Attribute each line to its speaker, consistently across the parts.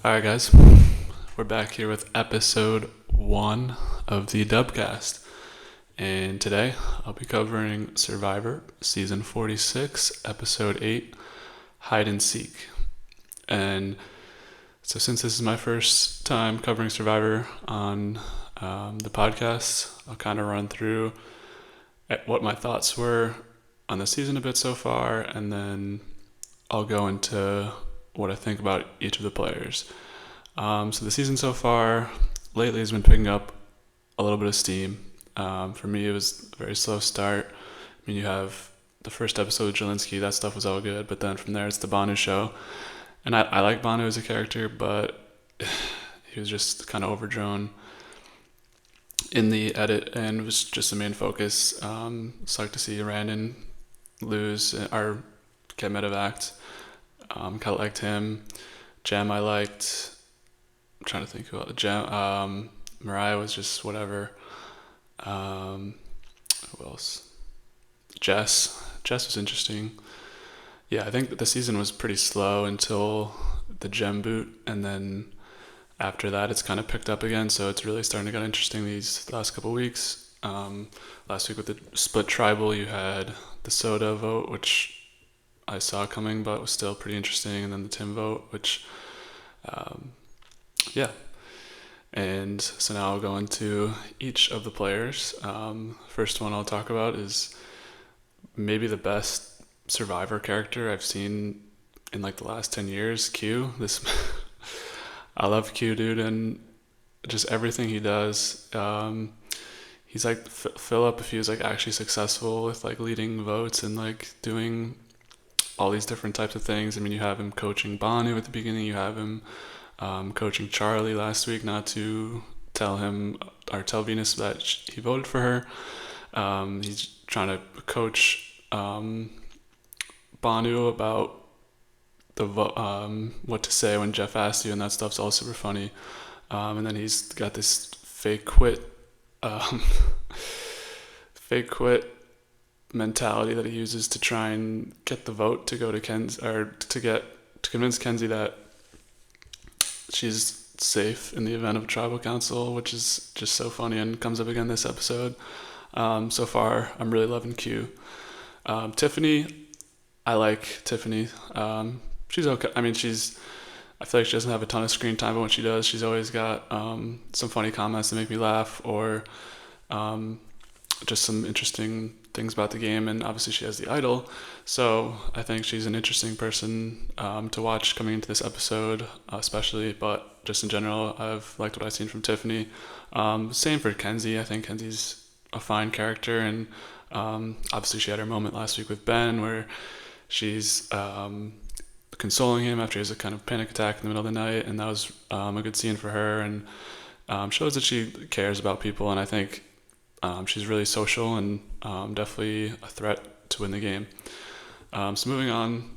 Speaker 1: Alright, guys, we're back here with episode 1 of the Dubcast. And today I'll be covering Survivor Season 46, Episode 8, Hide and Seek. And so, since this is my first time covering Survivor on the podcast, I'll kind of run through what my thoughts were on the season a bit so far, and then I'll go into what I think about each of the players. So the season so far lately has been picking up a little bit of steam. For me, it was a very slow start. I mean, you have the first episode with Jelinski, that stuff was all good, but then from there it's the Banu show. And I like Banu as a character, but he was just kind of overdrawn in the edit and was just the main focus. Sucked to see Randon lose or get medevac. Kind of liked him. Jem I liked. I'm trying to think who else. Jem, Mariah was just whatever. Who else? Jess was interesting. Yeah, I think the season was pretty slow until the Jem boot, and then after that it's kind of picked up again, so it's really starting to get interesting these last couple weeks. Last week with the split tribal, you had the soda vote, which I saw coming but was still pretty interesting, and then the Tim vote, which yeah. And so now I'll go into each of the players. First one I'll talk about is maybe the best Survivor character I've seen in like the last 10 years, Q. I love Q, dude, and just everything he does. He's like Philip if he was like actually successful with like leading votes and like doing all these different types of things. I mean, you have him coaching Banu at the beginning, you have him coaching Charlie last week not to tell him or tell Venus that he voted for her. He's trying to coach Banu about the what to say when Jeff asked you, and that stuff's all super funny. And then he's got this fake quit mentality that he uses to try and get the vote to go to Kenzie, or to convince Kenzie that she's safe in the event of tribal council, which is just so funny and comes up again this episode. So far, I'm really loving Q. Tiffany, I like Tiffany. She's okay. I mean, I feel like she doesn't have a ton of screen time, but when she does, she's always got some funny comments that make me laugh, or just some interesting things about the game. And obviously she has the idol, so I think she's an interesting person to watch coming into this episode, especially, but just in general I've liked what I've seen from Tiffany. Same for Kenzie. I think Kenzie's a fine character, and obviously she had her moment last week with Ben where she's consoling him after he has a kind of panic attack in the middle of the night, and that was a good scene for her, and shows that she cares about people, and I think she's really social and definitely a threat to win the game. So moving on,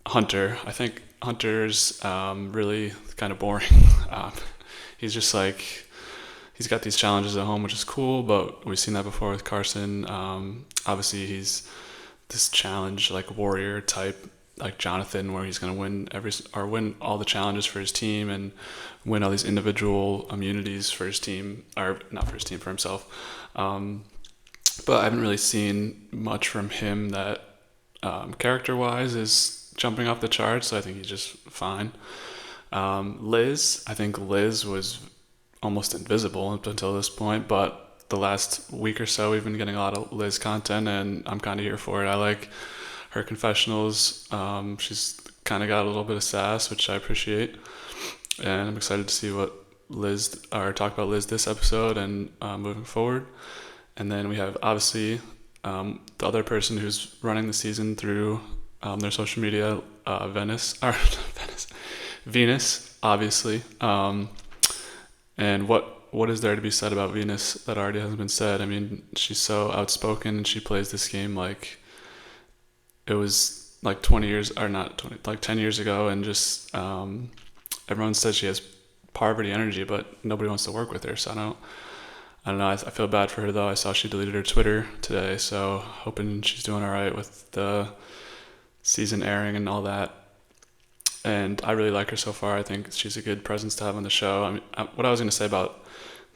Speaker 1: Hunter. I think Hunter's really kind of boring. He's just like, he's got these challenges at home, which is cool, but we've seen that before with Carson. Obviously he's this challenge like warrior type, like Jonathan, where he's going to win all the challenges for his team and win all these individual immunities for his team, or not for his team, for himself. But I haven't really seen much from him that character-wise is jumping off the charts, so I think he's just fine. Liz, I think Liz was almost invisible up until this point, but the last week or so we've been getting a lot of Liz content, and I'm kind of here for it. I like her confessionals. She's kind of got a little bit of sass, which I appreciate, and I'm excited to see what talk about Liz this episode and moving forward. And then we have obviously the other person who's running the season through their social media, Venus, obviously. And what is there to be said about Venus that already hasn't been said? I mean, she's so outspoken, and she plays this game like it was like 20 years, or not 20, like 10 years ago, and just everyone says she has poverty energy, but nobody wants to work with her, so I don't know. I feel bad for her, though. I saw she deleted her Twitter today, so hoping she's doing all right with the season airing and all that. and I really like her so far. I think she's a good presence to have on the show. I mean, what I was going to say about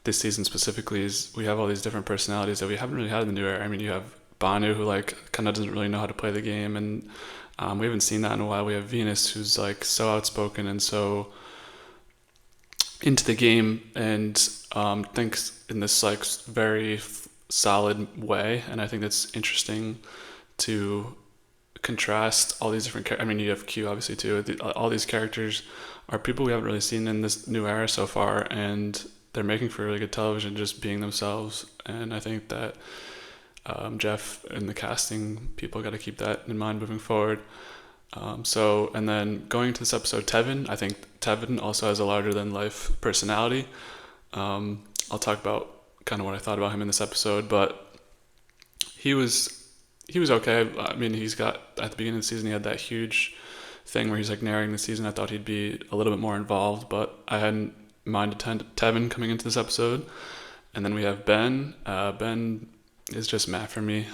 Speaker 1: this season specifically is we have all these different personalities that we haven't really had in the new era. I mean, you have Banu, who like kind of doesn't really know how to play the game, and we haven't seen that in a while. We have Venus, who's like so outspoken and so into the game, and thinks in this like very solid way. And I think that's interesting to contrast all these different. I mean, you have Q obviously too. All these characters are people we haven't really seen in this new era so far, and they're making for really good television just being themselves. And I think that Jeff and the casting people got to keep that in mind moving forward. And then going into this episode, Tevin, I think Tevin also has a larger than life personality. I'll talk about kind of what I thought about him in this episode, but he was okay. I mean, he's got, at the beginning of the season, he had that huge thing where he's like narrating the season. I thought he'd be a little bit more involved, but I hadn't minded Tevin coming into this episode. And then we have Ben. Ben is just Matt for me.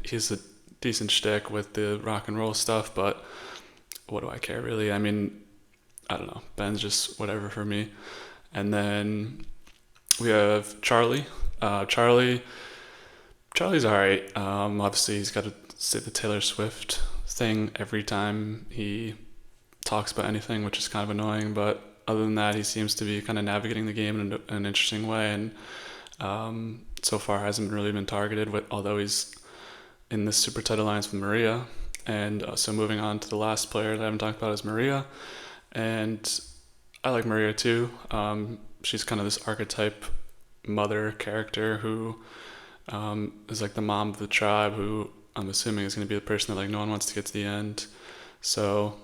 Speaker 1: He's a decent shtick with the rock and roll stuff, but what do I care really? I mean, I don't know. Ben's just whatever for me. And then we have Charlie. Charlie's alright. Obviously he's got to say the Taylor Swift thing every time he talks about anything, which is kind of annoying, but other than that, he seems to be kind of navigating the game in an interesting way, and so far hasn't really been targeted, although he's in this super tight alliance with Maria. And so moving on to the last player that I haven't talked about is Maria, and I like Maria too. She's kind of this archetype mother character who is like the mom of the tribe, who I'm assuming is going to be the person that like no one wants to get to the end. So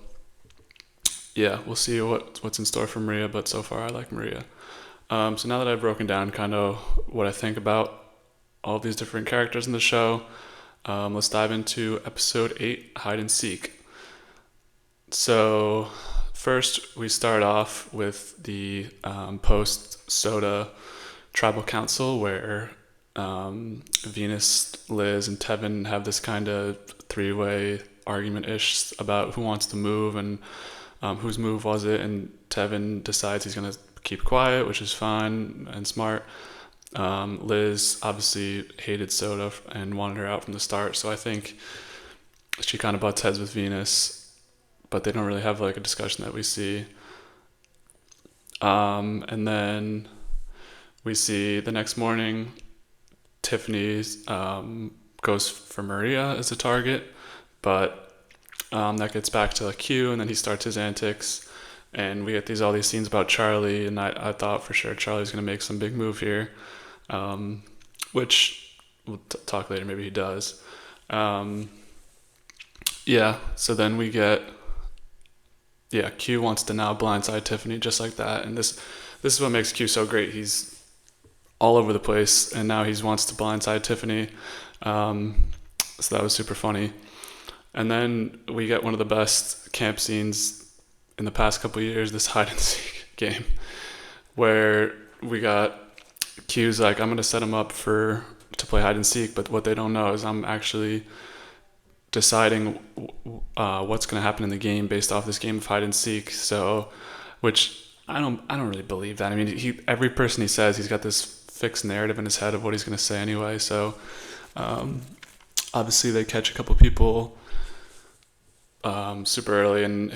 Speaker 1: yeah, we'll see what's in store for Maria, but so far I like Maria. So now that I've broken down kind of what I think about all these different characters in the show, let's dive into episode 8, Hide and Seek. So first we start off with the post-Soda tribal council where Venus, Liz, and Tevin have this kind of three-way argument-ish about who wants to move and whose move was it, and Tevin decides he's going to keep quiet, which is fine and smart. Liz obviously hated Soda and wanted her out from the start, so I think she kind of butts heads with Venus, but they don't really have like a discussion that we see. And then we see the next morning Tiffany goes for Maria as a target, but that gets back to like Q, and then he starts his antics, and we get all these scenes about Charlie, and I thought for sure Charlie's going to make some big move here, which we'll talk later, maybe he does. So then we get, Q wants to now blindside Tiffany just like that, and this is what makes Q so great. He's all over the place, and now he wants to blindside Tiffany, so that was super funny. And then we get one of the best camp scenes in the past couple of years, this hide and seek game, where we got Q's like, I'm going to set him up to play hide and seek, but what they don't know is I'm actually deciding what's going to happen in the game based off this game of hide and seek. So, which I don't really believe that. I mean, every person he says, he's got this fixed narrative in his head of what he's going to say anyway. So, obviously they catch a couple people super early, and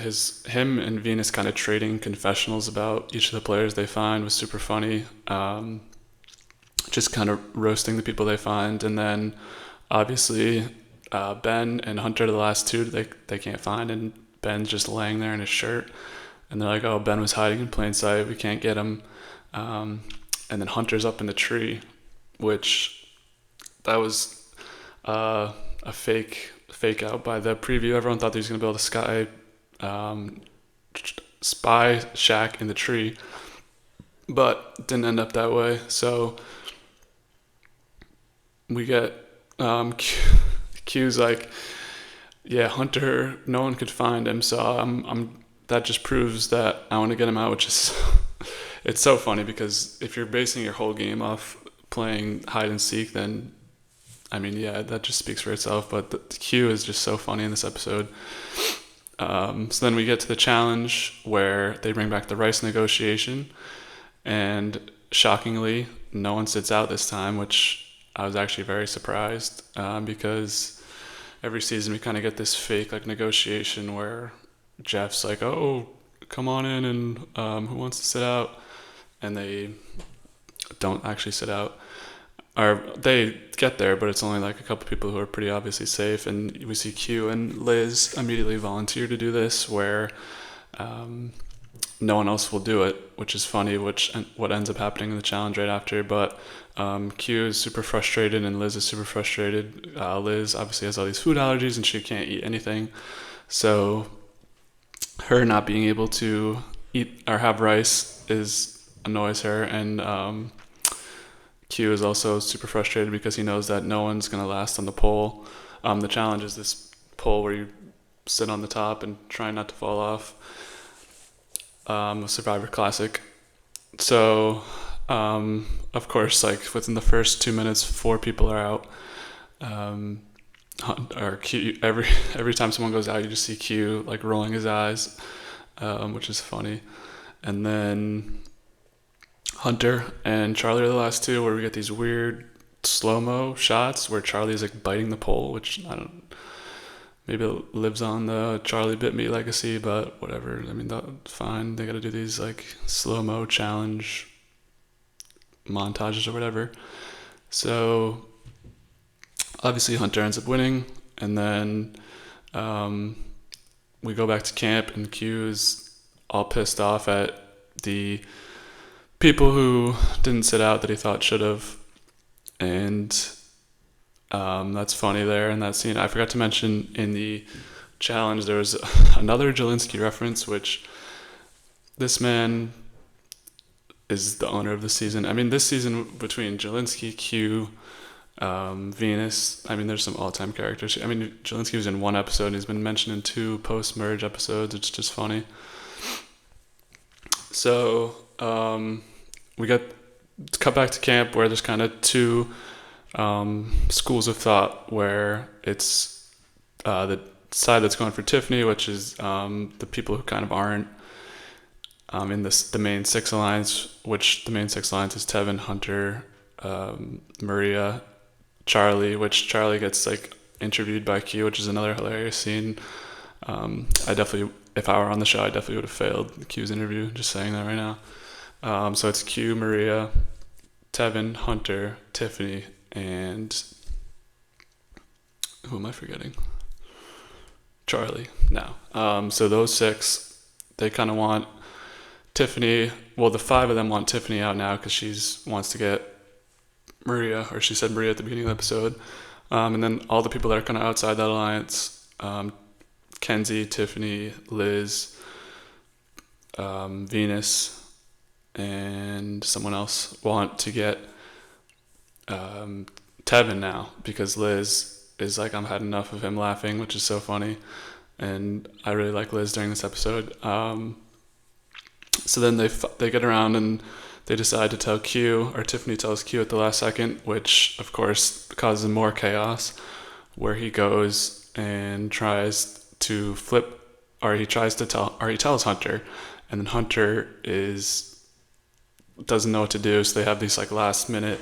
Speaker 1: him and Venus kind of trading confessionals about each of the players they find was super funny. Just kind of roasting the people they find, and then obviously Ben and Hunter are the last two they can't find, and Ben's just laying there in his shirt, and they're like, oh, Ben was hiding in plain sight, we can't get him. And then Hunter's up in the tree, which that was a fake out by the preview. Everyone thought he was going to build a spy shack in the tree, but it didn't end up that way. So we get Q's like, yeah, Hunter, no one could find him, so I'm that just proves that I want to get him out, which is it's so funny, because if you're basing your whole game off playing hide and seek, then I mean, yeah, that just speaks for itself. But the Q is just so funny in this episode. So then we get to the challenge where they bring back the rice negotiation, and shockingly, no one sits out this time, which I was actually very surprised, because every season we kind of get this fake like negotiation where Jeff's like, "Oh, come on in, and who wants to sit out?" And they don't actually sit out. Or they get there, but it's only like a couple people who are pretty obviously safe. And we see Q and Liz immediately volunteer to do this, where no one else will do it, which is funny. What ends up happening in the challenge right after. But Q is super frustrated, and Liz is super frustrated. Liz obviously has all these food allergies, and she can't eat anything. So her not being able to eat or have rice annoys her, and Q is also super frustrated because he knows that no one's gonna last on the pole. The challenge is this pole where you sit on the top and try not to fall off. A Survivor classic. So, of course, like within the first 2 minutes, 4 people are out. Or Q, every time someone goes out, you just see Q like rolling his eyes, which is funny. And then Hunter and Charlie are the last two, where we get these weird slow-mo shots where Charlie's like biting the pole, which I don't, maybe it lives on the Charlie bit me legacy, but whatever. I mean, that's fine. They got to do these like slow-mo challenge montages or whatever. So obviously Hunter ends up winning, and then we go back to camp, and Q's all pissed off at the people who didn't sit out that he thought should have, and that's funny there in that scene. I forgot to mention in the challenge there was another Jelinski reference, which this man is the owner of the season. I mean, this season between Jelinski, Q, Venus, I mean, there's some all-time characters. I mean, Jelinski was in one episode, and he's been mentioned in 2 post-merge episodes. It's just funny. So we got cut back to camp, where there's kind of 2 schools of thought, where it's the side that's going for Tiffany, which is the people who kind of aren't in the main 6 alliance, which the main 6 alliance is Tevin, Hunter, Maria, Charlie, which Charlie gets like interviewed by Q, which is another hilarious scene. I definitely, if I were on the show, I definitely would have failed Q's interview, just saying that right now. So it's Q, Maria, Tevin, Hunter, Tiffany, and who am I forgetting? Charlie. No. So those 6, they kind of want Tiffany. Well, the 5 of them want Tiffany out now because she wants to get Maria, or she said Maria at the beginning of the episode. And then all the people that are kind of outside that alliance, Kenzie, Tiffany, Liz, Venus, and someone else want to get Tevin now, because Liz is like, I'm had enough of him laughing, which is so funny, and I really like Liz during this episode. So then they get around and they decide to tell Q, or Tiffany tells Q at the last second, which of course causes more chaos, where he goes and tries to flip, or he tells Hunter, and then Hunter doesn't know what to do, so they have these like last minute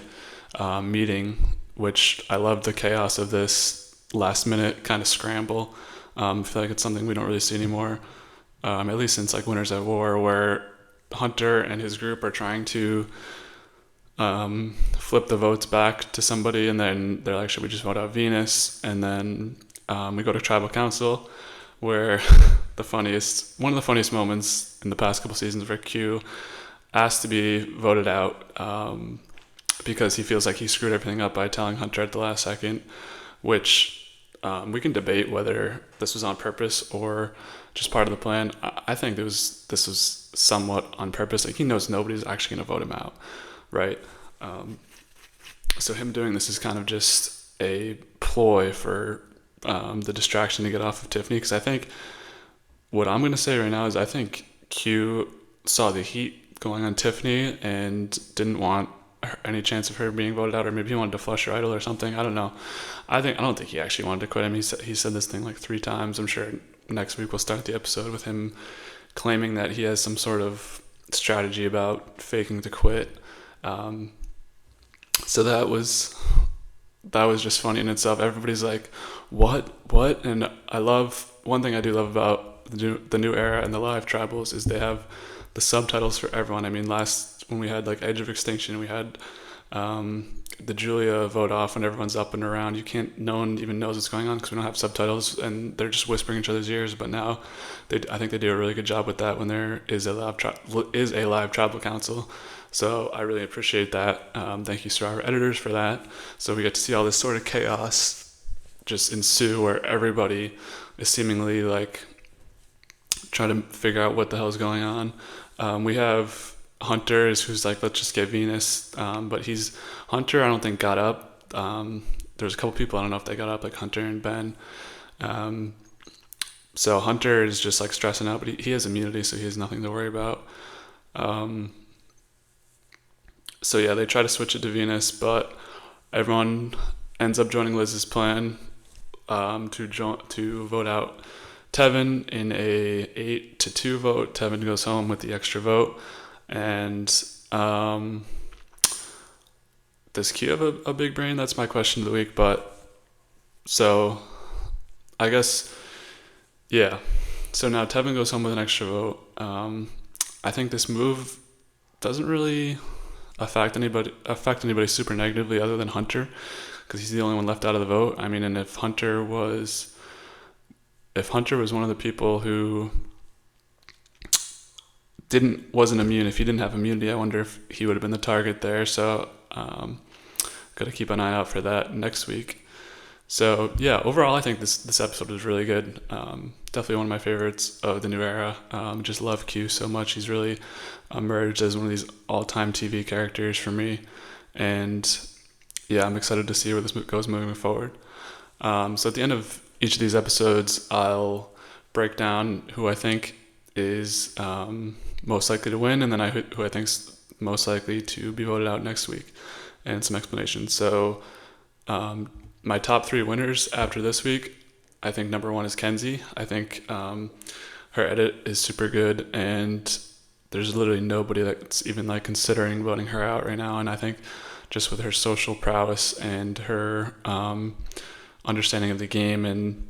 Speaker 1: meeting, which I love the chaos of this last minute kind of scramble. I feel like it's something we don't really see anymore, at least since like Winners at War, where Hunter and his group are trying to flip the votes back to somebody, and then they're like, should we just vote out Venus? And then we go to tribal council, where one of the funniest moments in the past couple seasons, where Q asked to be voted out because he feels like he screwed everything up by telling Hunter at the last second, which we can debate whether this was on purpose or just part of the plan. I think this was somewhat on purpose. Like, he knows nobody's actually going to vote him out, right? So him doing this is kind of just a ploy for the distraction to get off of Tiffany, because I think what I'm going to say right now is I think Q saw the heat going on Tiffany and didn't want any chance of her being voted out, or maybe he wanted to flush her idol or something. I don't know. I don't think he actually wanted to quit him. He said this thing like 3 times. I'm sure next week we'll start the episode with him claiming that he has some sort of strategy about faking to quit. So that was just funny in itself. Everybody's like, what? And one thing I do love about the new era and the live tribals is they have the subtitles for everyone. I mean, when we had like Edge of Extinction, we had the Julia vote off when everyone's up and around. No one even knows what's going on because we don't have subtitles and they're just whispering in each other's ears. But now, I think they do a really good job with that when there is a live tribal council. So I really appreciate that. Thank you to our editors for that. So we get to see all this sort of chaos just ensue where everybody is seemingly like trying to figure out what the hell is going on. We have Hunter who's like, let's just get Venus. But Hunter, I don't think got up. There's a couple people, I don't know if they got up, like Hunter and Ben. So Hunter is just like stressing out, but he has immunity, so he has nothing to worry about. So yeah, they try to switch it to Venus, but everyone ends up joining Liz's plan to vote out Tevin in a 8-2 vote. Tevin goes home with the extra vote, and does Q have a big brain? That's my question of the week. But so I guess yeah. So now Tevin goes home with an extra vote. I think this move doesn't really affect anybody super negatively other than Hunter, because he's the only one left out of the vote. I mean, and if Hunter was one of the people who wasn't immune, if he didn't have immunity, I wonder if he would have been the target there. So got to keep an eye out for that next week. So yeah, overall I think this episode was really good. Definitely one of my favorites of the new era. Just love Q so much. He's really emerged as one of these all-time TV characters for me, and yeah, I'm excited to see where this goes moving forward. So at the end of each of these episodes, I'll break down who I think is most likely to win, and then who I think's most likely to be voted out next week, and some explanations. So my top 3 winners after this week, I think number 1 is Kenzie. I think her edit is super good, and there's literally nobody that's even like considering voting her out right now. And I think just with her social prowess and her understanding of the game and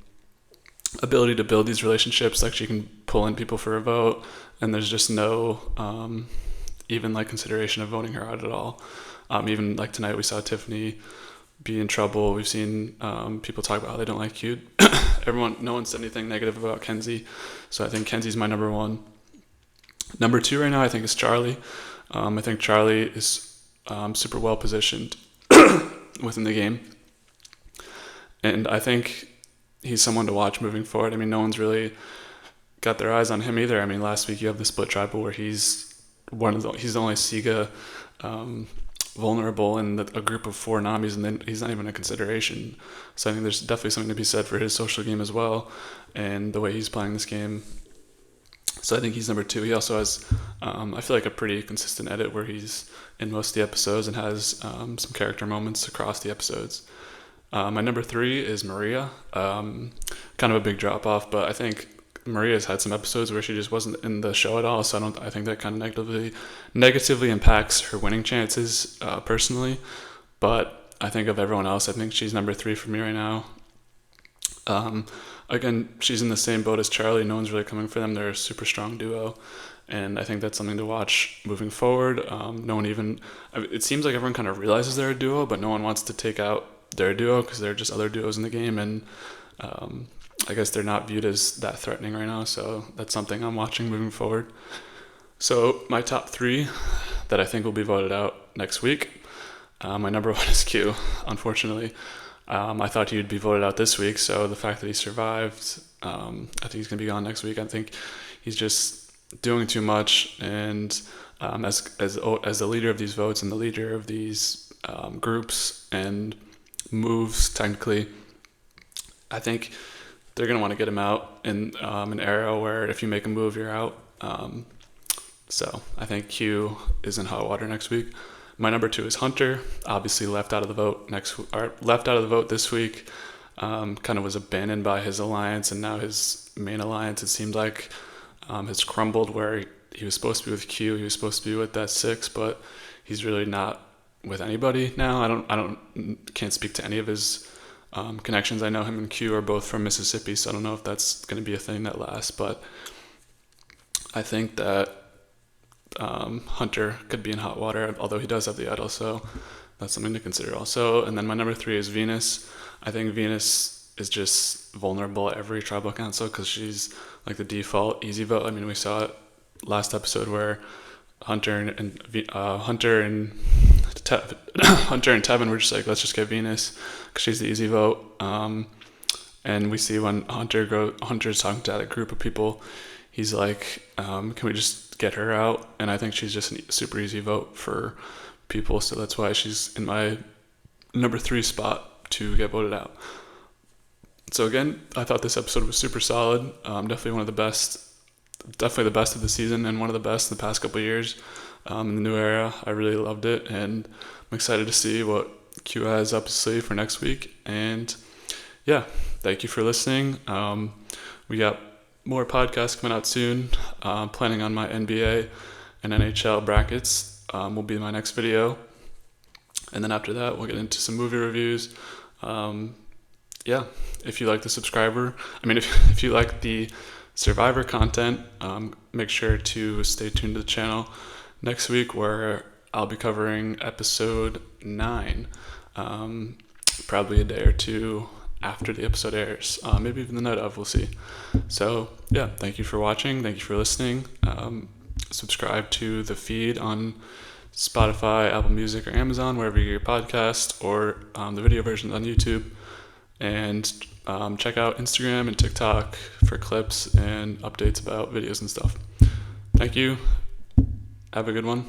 Speaker 1: ability to build these relationships, like she can pull in people for a vote, and there's just no even like consideration of voting her out at all. Even like tonight we saw Tiffany be in trouble. We've seen people talk about how they don't like you. No one said anything negative about Kenzie, so I think Kenzie's my number 1. Number 2 right now I think is Charlie. I think Charlie is super well positioned within the game, and I think he's someone to watch moving forward. I mean, no one's really got their eyes on him either. I mean, last week you have the split tribal where he's the only Siga vulnerable in a group of 4 Namis, and then he's not even a consideration. So I think there's definitely something to be said for his social game as well, and the way he's playing this game. So I think he's number 2. He also has, I feel like, a pretty consistent edit where he's in most of the episodes and has some character moments across the episodes. My number 3 is Maria. Kind of a big drop off, but I think Maria's had some episodes where she just wasn't in the show at all. So I think that kind of negatively impacts her winning chances personally. But I think of everyone else, I think she's number 3 for me right now. Again, she's in the same boat as Charlie. No one's really coming for them. They're a super strong duo, and I think that's something to watch moving forward. It seems like everyone kind of realizes they're a duo, but no one wants to take out their duo because they're just other duos in the game, and I guess they're not viewed as that threatening right now. So that's something I'm watching moving forward. So my top 3 that I think will be voted out next week. My number 1 is Q, unfortunately. I thought he would be voted out this week, so the fact that he survived, I think he's going to be gone next week. I think he's just doing too much, and as the leader of these votes and the leader of these groups and moves, technically, I think they're going to want to get him out in an era where if you make a move, you're out. So I think Q is in hot water next week. My number 2 is Hunter, obviously left out of the vote this week. kind of was abandoned by his alliance, and now his main alliance, it seemed like, has crumbled, where he was supposed to be with Q, he was supposed to be with that six, but he's really not with anybody now. Can't speak to any of his connections. I know him and Q are both from Mississippi, so I don't know if that's going to be a thing that lasts, but I think that Hunter could be in hot water, although he does have the idol, so that's something to consider also. And then my number 3 is Venus. I think Venus is just vulnerable at every tribal council because she's like the default easy vote. I mean, we saw it last episode where Hunter and Tevin were just like, let's just get Venus because she's the easy vote. And we see when Hunter's talking to that group of people, he's like, can we just get her out? And I think she's just a super easy vote for people, so that's why she's in my number 3 spot to get voted out. So again, I thought this episode was super solid. Definitely one of the best, definitely the best of the season, and one of the best in the past couple of years. In the new era, I really loved it, and I'm excited to see what Q has up his sleeve for next week. And yeah, thank you for listening. We got more podcasts coming out soon. Planning on my NBA and NHL brackets will be my next video. And then after that, we'll get into some movie reviews. Yeah, if you like if you like the Survivor content, make sure to stay tuned to the channel next week, where I'll be covering episode 9, probably a day or two after the episode airs, maybe even the night of, we'll see. So yeah, thank you for watching, thank you for listening. Subscribe to the feed on Spotify, Apple Music, or Amazon, wherever you get your podcast, or the video versions on YouTube. And check out Instagram and TikTok for clips and updates about videos and stuff. Thank you. Have a good one.